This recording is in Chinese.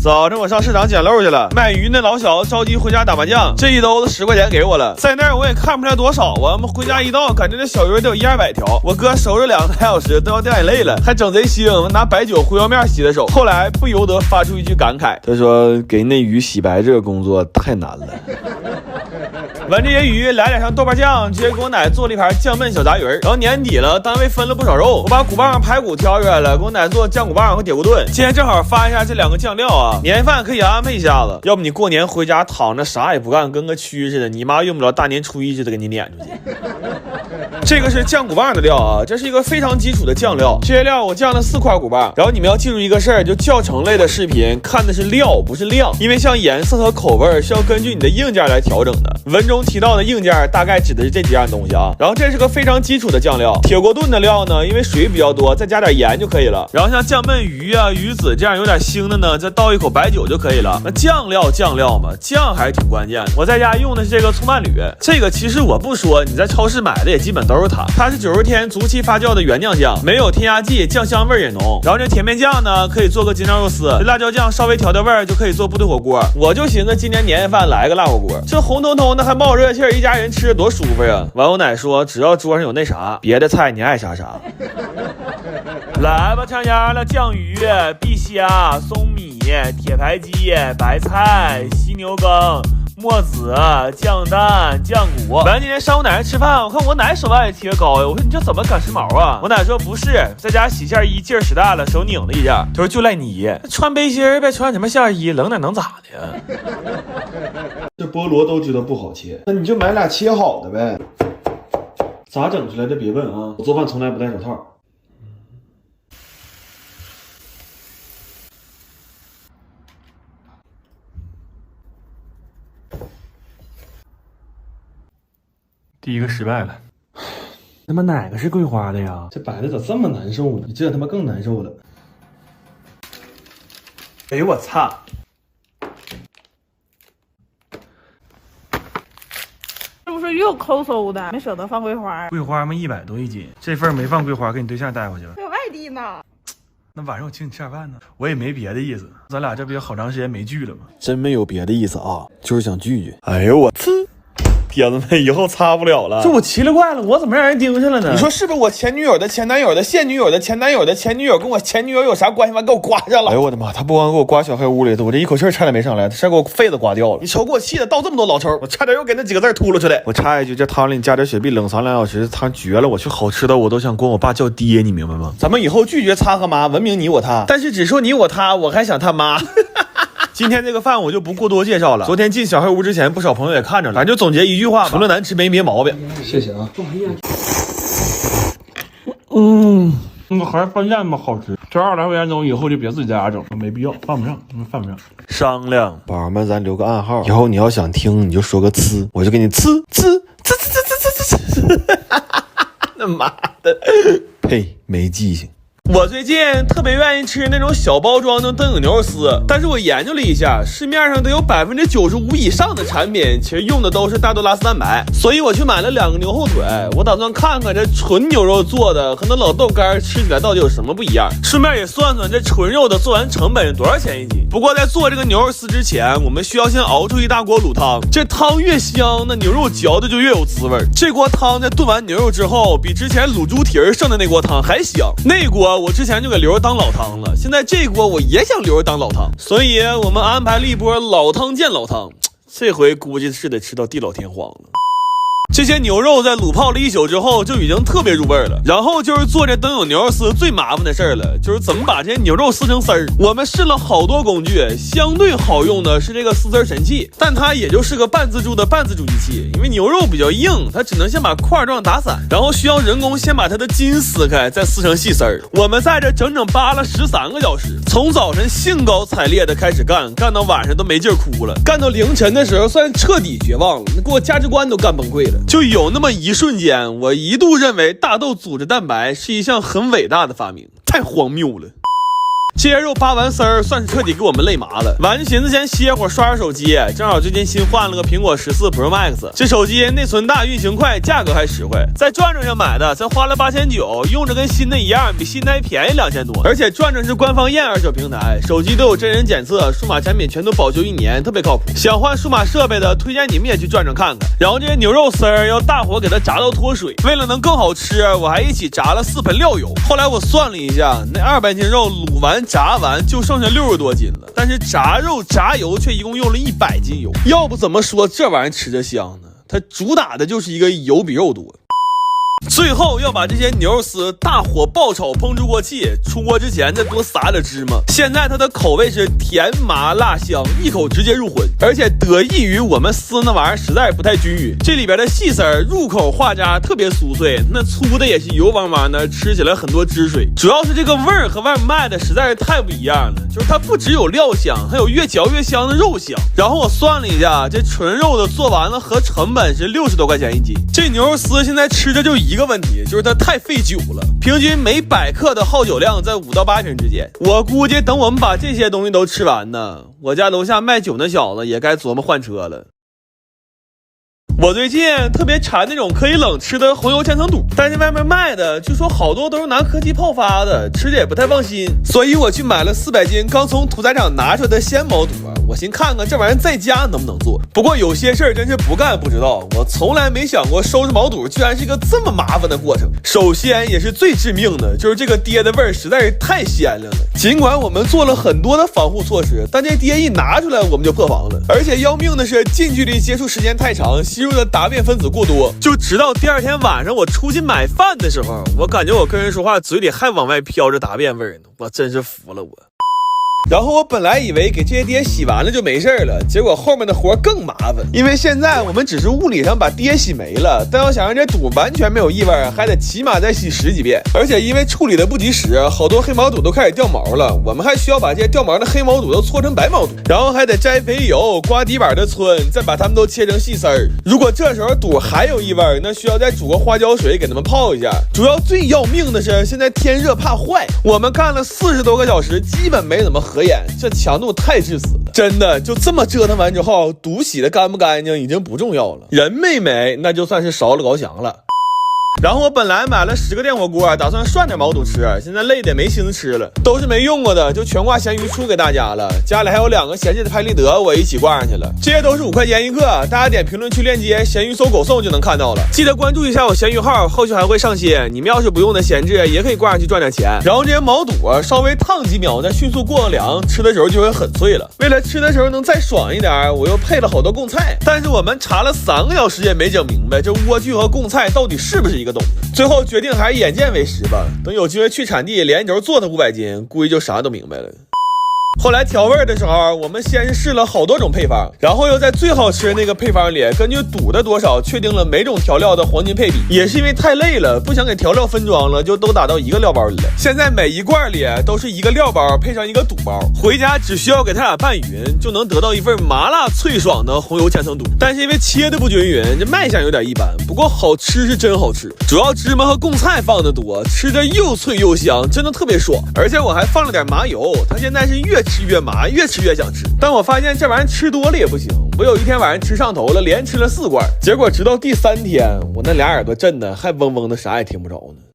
早上我上市场捡漏去了，卖鱼那老小子着急回家打麻将，这一兜子10块钱给我了。在那儿我也看不出来多少啊，回家一到，感觉这小鱼得有100-200条。我哥收拾2个来小时都要掉眼泪了，还整贼腥，拿白酒胡椒面洗的手。后来不由得发出一句感慨，他说给那鱼洗白这个工作太难了。完这些鱼，来点上豆瓣酱，直接给我奶做了一盘酱焖小杂鱼。然后年底了，单位分了不少肉，我把骨棒排骨挑出来了，给我奶做酱骨棒和铁锅炖。今天正好发一下这2个酱料啊，年饭可以安排一下子。要不你过年回家躺着啥也不干，跟个蛆似的，你妈用不了大年初一就得给你撵出去。这个是酱骨棒的料啊，这是一个非常基础的酱料。这些料我酱了4块骨棒。然后你们要记住一个事儿，就教程类的视频看的是料不是量，因为像颜色和口味是要根据你的硬件来调整的。文中提到的硬件大概指的是这几样东西啊。然后这是个非常基础的酱料。铁锅炖的料呢，因为水比较多，再加点盐就可以了。然后像酱焖鱼啊、鱼子这样有点腥的呢，再倒一口白酒就可以了。那酱料嘛，酱还是挺关键的。我在家用的是这个葱伴侣，这个其实我不说，你在超市买的也基本都是它是90天足期发酵的原酿酱，没有添加剂，酱香味也浓。然后这甜面酱呢，可以做个京酱肉丝，这辣椒酱稍微调调味儿就可以做部队火锅。我就寻思今年年夜饭来个辣火锅，这红彤彤的还冒热气，一家人吃着多舒服呀。完我奶说只要桌上有那啥，别的菜你爱啥啥。来吧，尝尝了酱鱼、碧虾、松米、铁排鸡、白菜、犀牛羹、墨子、酱蛋、酱骨。完今天上我奶奶吃饭，我看我奶手腕也提个高呀，我说你这怎么赶时髦啊？我奶说不是，在家洗线衣劲儿使大了，手拧了一下。他说就赖你穿背心别穿什么线衣，冷点能咋的呀？这菠萝都知道不好切，那你就买俩切好的呗。咋整出来的别问啊，我做饭从来不戴手套。第一个失败了，他妈哪个是桂花的呀？这摆的咋这么难受呢？这他妈更难受了。哎呦我操！是不是又抠搜的？没舍得放桂花？桂花嘛100多一斤，这份没放桂花，给你对象带回去了。在外地呢。那晚上我请你吃点饭呢。我也没别的意思，咱俩这不也好长时间没聚了吗？真没有别的意思啊，就是想聚聚。哎呦我呲！铁子们以后擦不了了，这我奇了怪了，我怎么让人盯上了呢？你说是不是我前女友的前男友的现女友的前男友的前女友跟我前女友有啥关系？完给我刮上了！哎呦我的妈！他不光给我刮小黑屋里，我这一口气差点没上来，他还给我肺子刮掉了。你瞅给我气的，倒这么多老抽，我差点又给那几个字秃噜出来。我插一句，这汤里你加点雪碧，冷藏2小时，汤绝了！我去好吃的我都想管我爸叫爹，你明白吗？咱们以后拒绝擦和妈，文明你我他，但是只说你我他，我还想他妈。今天这个饭我就不过多介绍了。昨天进小黑屋之前，不少朋友也看着了，咱就总结一句话吧：除了难吃没别毛病。谢谢啊。那个还是饭店嘛好吃。这20来块钱东西以后就别自己在家整，没必要，犯不上，犯不上。商量，宝儿们，咱留个暗号，以后你要想听，你就说个呲，我就给你呲。他妈的，呸，没记性。我最近特别愿意吃那种小包装的灯影牛肉丝，但是我研究了一下，市面上得有95%以上的产品其实用的都是大豆拉丝蛋白，所以我去买了2个牛后腿，我打算看看这纯牛肉做的和那老豆干吃起来到底有什么不一样，顺便也算算这纯肉的做完成本是多少钱一斤。不过在做这个牛肉丝之前，我们需要先熬出一大锅卤汤，这汤越香，那牛肉嚼的就越有滋味。这锅汤在炖完牛肉之后，比之前卤猪蹄儿剩的那锅汤还香。那锅我之前就给留着当老汤了，现在这锅我也想留着当老汤，所以我们安排了一波老汤见老汤，这回估计是得吃到地老天荒了。这些牛肉在卤泡了1宿之后就已经特别入味了，然后就是做这灯影牛肉丝最麻烦的事儿了，就是怎么把这些牛肉撕成丝儿。我们试了好多工具，相对好用的是这个撕丝神器，但它也就是个半自助的半自助机器，因为牛肉比较硬，它只能先把块状打散，然后需要人工先把它的筋撕开，再撕成细丝儿。我们在这整整扒了13个小时，从早晨兴高采烈的开始干到晚上都没劲儿哭了，干到凌晨的时候算彻底绝望了，给我价值观都干崩溃了。就有那么一瞬间，我一度认为大豆组织蛋白是一项很伟大的发明，太荒谬了。这些肉扒完丝儿，算是彻底给我们累麻了。晚上寻思先歇会儿，刷刷手机，正好最近新换了个苹果14 Pro Max， 这手机内存大，运行快，价格还实惠，在转转上买的，才花了8900，用着跟新的一样，比新的还便宜2000多。而且转转是官方验二手平台，手机都有真人检测，数码产品全都保修1年，特别靠谱。想换数码设备的，推荐你们也去转转看看。然后这些牛肉丝儿要大火给它炸到脱水，为了能更好吃，我还一起炸了4盆料油。后来我算了一下，那200斤肉卤完炸完就剩下60多斤了，但是炸肉炸油却一共用了100斤油。要不怎么说这玩意儿吃着香呢？它主打的就是一个油比肉多。最后要把这些牛肉丝大火爆炒，烹出锅气，出锅之前再多撒点芝麻。现在它的口味是甜麻辣香，一口直接入魂。而且得益于我们撕那玩意儿实在不太均匀，这里边的细丝儿入口化渣特别酥脆，那粗的也是油汪汪的，吃起来很多汁水。主要是这个味儿和外面卖的实在是太不一样了，就是它不只有料香，还有越嚼越香的肉香。然后我算了一下，这纯肉的做完了合成本是60多块钱1斤。这牛肉丝现在吃着就一个问题，就是它太费酒了，平均每100克的耗酒量在5到8瓶之间。我估计等我们把这些东西都吃完呢，我家楼下卖酒那小子也该琢磨换车了。我最近特别馋那种可以冷吃的红油千层肚，但是外面卖的据说好多都是拿科技泡发的，吃着也不太放心，所以我去买了400斤刚从屠宰场拿出来的鲜毛肚。我寻看看这玩意儿在家能不能做。不过有些事儿真是不干不知道，我从来没想过收拾毛肚居然是一个这么麻烦的过程。首先也是最致命的，就是这个爹的味儿实在是太鲜亮了。尽管我们做了很多的防护措施，但这爹一拿出来我们就破防了。而且要命的是近距离接触时间太长，吸入的答辩分子过多，就直到第二天晚上我出去买饭的时候，我感觉我跟人说话嘴里还往外飘着答辩味呢，我真是服了我。然后我本来以为给这些爹洗完了就没事了，结果后面的活更麻烦，因为现在我们只是物理上把爹洗没了，但要想让这肚完全没有异味，还得起码再洗10几遍。而且因为处理的不及时，好多黑毛肚都开始掉毛了，我们还需要把这些掉毛的黑毛肚都搓成白毛肚，然后还得摘肥油、刮底板的皴，再把它们都切成细丝儿。如果这时候肚还有异味，那需要再煮个花椒水给它们泡一下。主要最要命的是现在天热怕坏，我们干了40多个小时，基本没怎么合眼，这强度太致死了。真的就这么折腾完之后，肚洗的干不干净已经不重要了，人没没那就算是烧了高翔了。然后我本来买了10个电火锅，打算涮点毛肚吃，现在累得没心思吃了，都是没用过的，就全挂咸鱼出给大家了。家里还有2个闲置的拍立得，我一起挂上去了。这些都是5块钱一个，大家点评论区链接闲鱼搜狗送就能看到了。记得关注一下我闲鱼号，后续还会上新。你们要是不用的闲置，也可以挂上去赚点钱。然后这些毛肚稍微烫几秒，再迅速过凉，吃的时候就会很脆了。为了吃的时候能再爽一点，我又配了好多贡菜，但是我们查了3个小时也没整明白这莴苣和贡菜到底是不是一个东西。最后决定还是眼见为实吧，等有机会去产地连轴做它500斤，估计就啥都明白了。后来调味的时候，我们先是试了好多种配方，然后又在最好吃的那个配方里根据肚的多少确定了每种调料的黄金配比。也是因为太累了，不想给调料分装了，就都打到一个料包里了。现在每一罐里都是一个料包配上一个肚包，回家只需要给它俩拌匀，就能得到一份麻辣脆爽的红油千层肚。但是因为切的不均匀，这卖相有点一般，不过好吃是真好吃，主要芝麻和贡菜放的多，吃着又脆又香，真的特别爽。而且我还放了点麻油，它现在是越吃越麻，越吃越想吃。但我发现这玩意儿吃多了也不行，我有一天晚上吃上头了，连吃了4罐，结果直到第3天，我那俩耳朵震的还嗡嗡的，啥也听不着呢。